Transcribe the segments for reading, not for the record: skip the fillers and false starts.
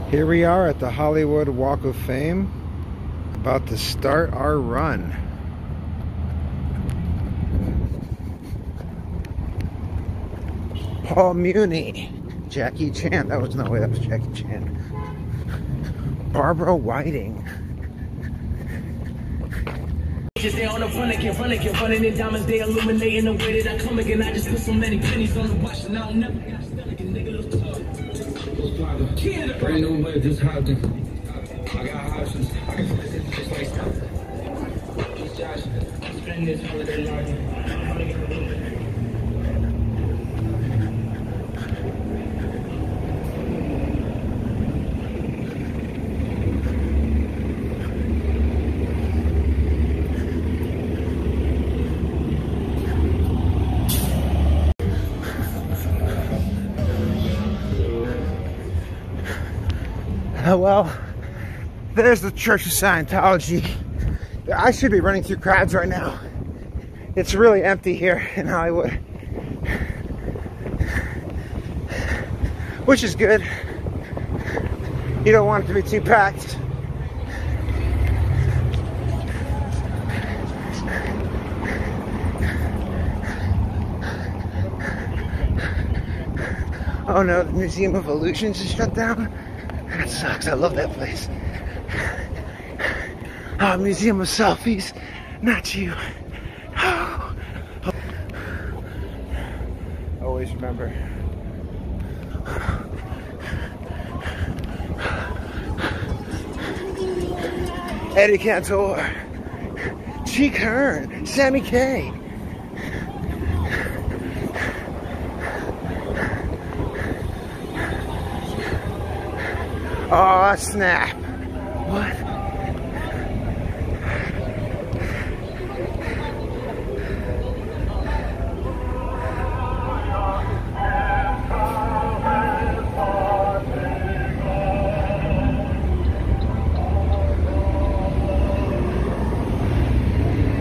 Here we are at the Hollywood Walk of Fame, about to start our run. Paul Muni, Jackie Chan, that was no way, that was Jackie Chan. Barbara Whiting. Just there on the front, I keep running in diamonds, they illuminating the way that I come again. I just put so many pennies on the watch, and I don't never got stuck like a nigga look tough. Brand new whip, just hopped in. I got options, I can put this just like stuff. Just Josh, spend this holiday life. Well, there's the Church of Scientology. I should be running through crowds right now. It's really empty here in Hollywood, which is good. You don't want it to be too packed. Oh no, the Museum of Illusions is shut down. That sucks. I love that place. Oh, Museum of Selfies. Not you. Oh. Always remember. Eddie Cantor. Cheek Hearn. Sammy K. Oh, snap. What?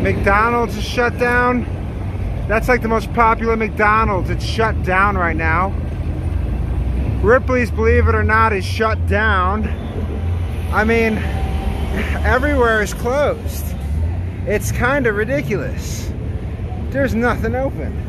McDonald's is shut down. That's like the most popular McDonald's. It's shut down right now. Ripley's, believe it or not, is shut down. I mean, everywhere is closed. It's kind of ridiculous. There's nothing open.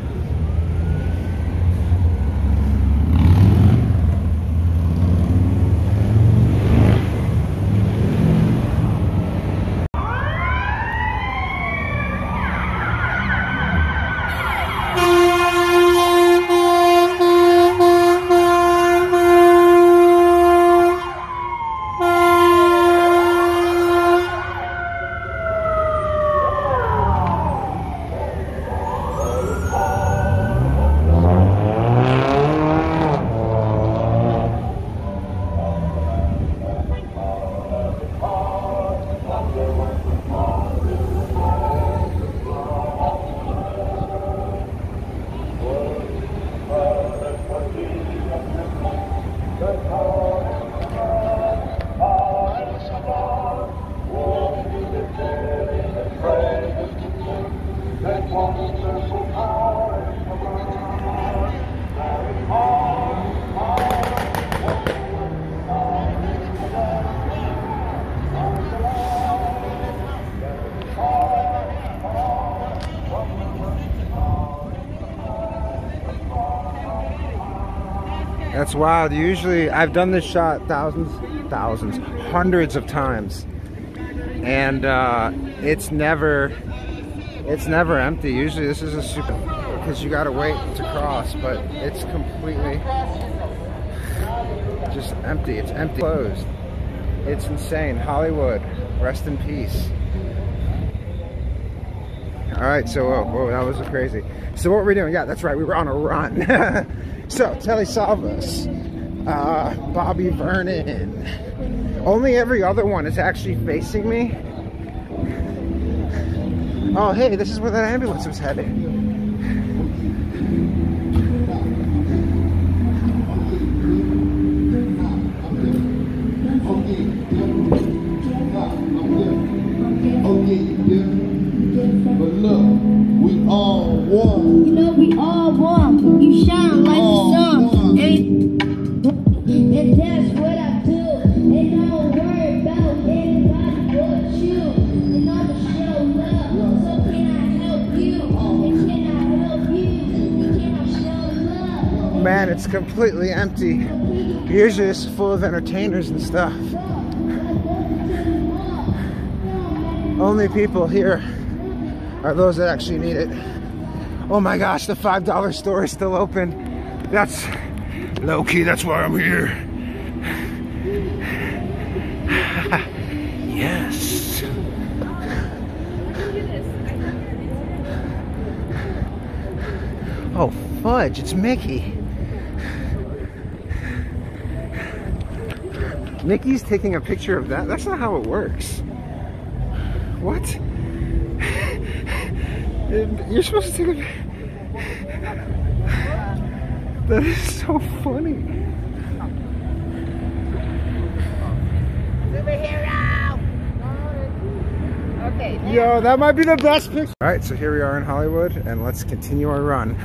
That's wild. Usually, I've done this shot hundreds of times, and it's never empty. Usually, this is a super, because you gotta wait to cross, but it's completely just empty. It's empty, closed. It's insane. Hollywood, rest in peace. All right, so whoa, that was crazy. So what were we doing? Yeah, that's right. We were on a run. So, Telly Savalas, Bobby Vernon. Only every other one is actually facing me. Oh, hey, this is where that ambulance was headed. But look, we all one. You know we all one. You shine like the sun. And that's what I do. It's completely empty. Usually it's full of entertainers and stuff. Only people here are those that actually need it. Oh my gosh, the $5 store is still open. That's low-key, that's why I'm here. Yes. Oh fudge, it's Mickey. Mickey's taking a picture of that? That's not how it works. What? You're supposed to take a... That is so funny. Superhero! Okay. Yo, that might be the best picture. Alright, so here we are in Hollywood, and let's continue our run.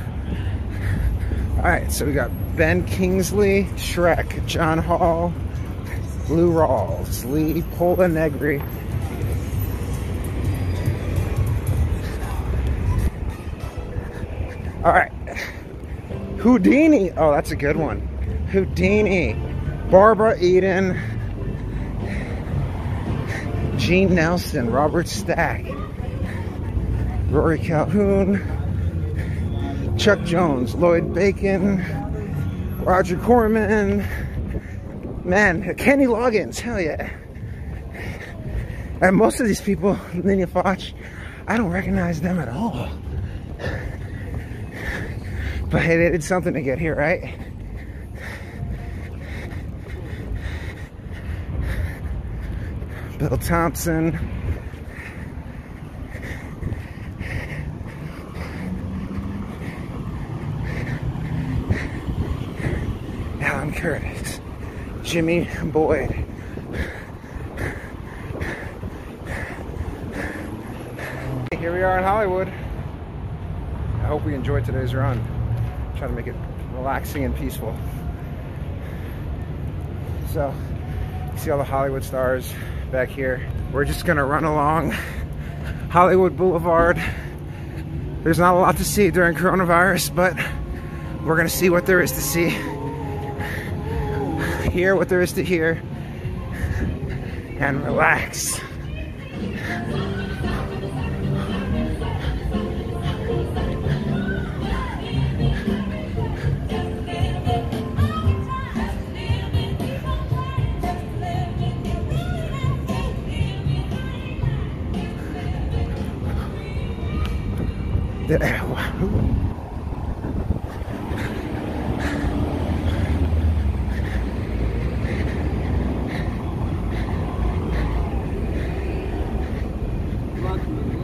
Alright, so we got Ben Kingsley, Shrek, John Hall, Lou Rawls, Lee Pola Negri. All right, Houdini. Oh, that's a good one. Houdini, Barbara Eden, Gene Nelson, Robert Stack, Rory Calhoun, Chuck Jones, Lloyd Bacon, Roger Corman, man, Kenny Loggins, hell yeah. And most of these people, Linnea Foch, I don't recognize them at all. But hey, they did something to get here, right? Bill Thompson. Alan Curtis. Jimmy Boyd. Here we are in Hollywood. I hope we enjoyed today's run. Try to make it relaxing and peaceful. So, you see all the Hollywood stars back here. We're just gonna run along Hollywood Boulevard. There's not a lot to see during coronavirus, but we're gonna see what there is to see. Hear what there is to hear. And relax.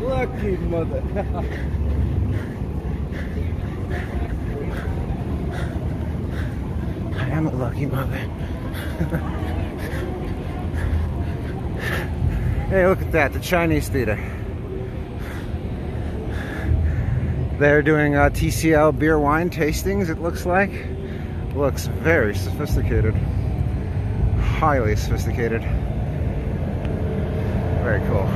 Lucky mother. I am a lucky mother. Hey, look at that, the Chinese theater. They're doing TCL beer wine tastings, it looks like. Looks very sophisticated. Highly sophisticated. Very cool.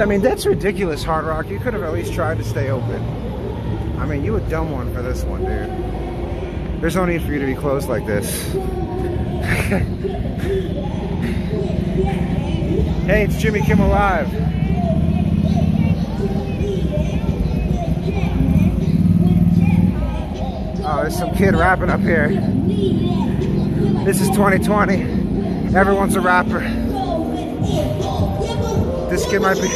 I mean, that's ridiculous, Hard Rock. You could have at least tried to stay open. I mean, you a dumb one for this one, dude. There's no need for you to be closed like this. Hey, it's Jimmy Kimmel Live. Oh, there's some kid rapping up here. This is 2020. Everyone's a rapper. This kid might be...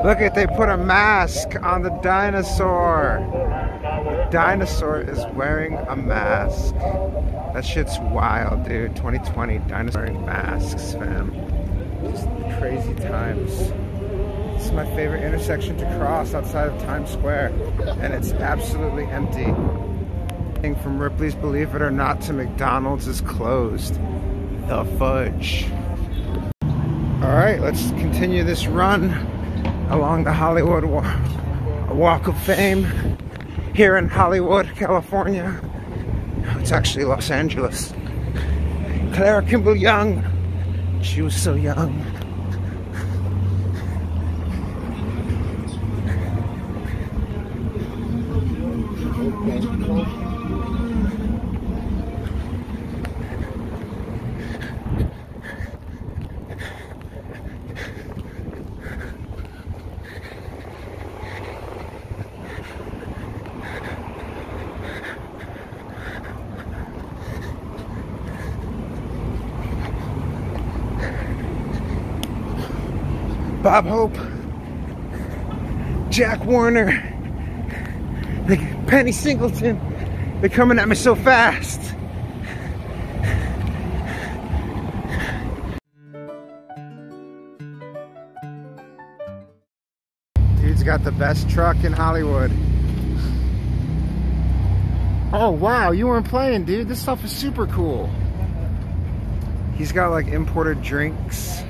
Look at, they put a mask on the dinosaur. dinosaur is wearing a mask. That shit's wild, dude. 2020, dinosaur wearing masks, fam. Just crazy times. This is my favorite intersection to cross outside of Times Square, and it's absolutely empty. From Ripley's Believe It or Not to McDonald's is closed. The fudge. All right, let's continue this run along the Hollywood Walk of Fame here in Hollywood, California. It's actually Los Angeles. Clara Kimball Young, she was so young. Bob Hope, Jack Warner, Penny Singleton, they're coming at me so fast. Dude's got the best truck in Hollywood. Oh wow, you weren't playing, dude. This stuff is super cool. He's got like imported drinks.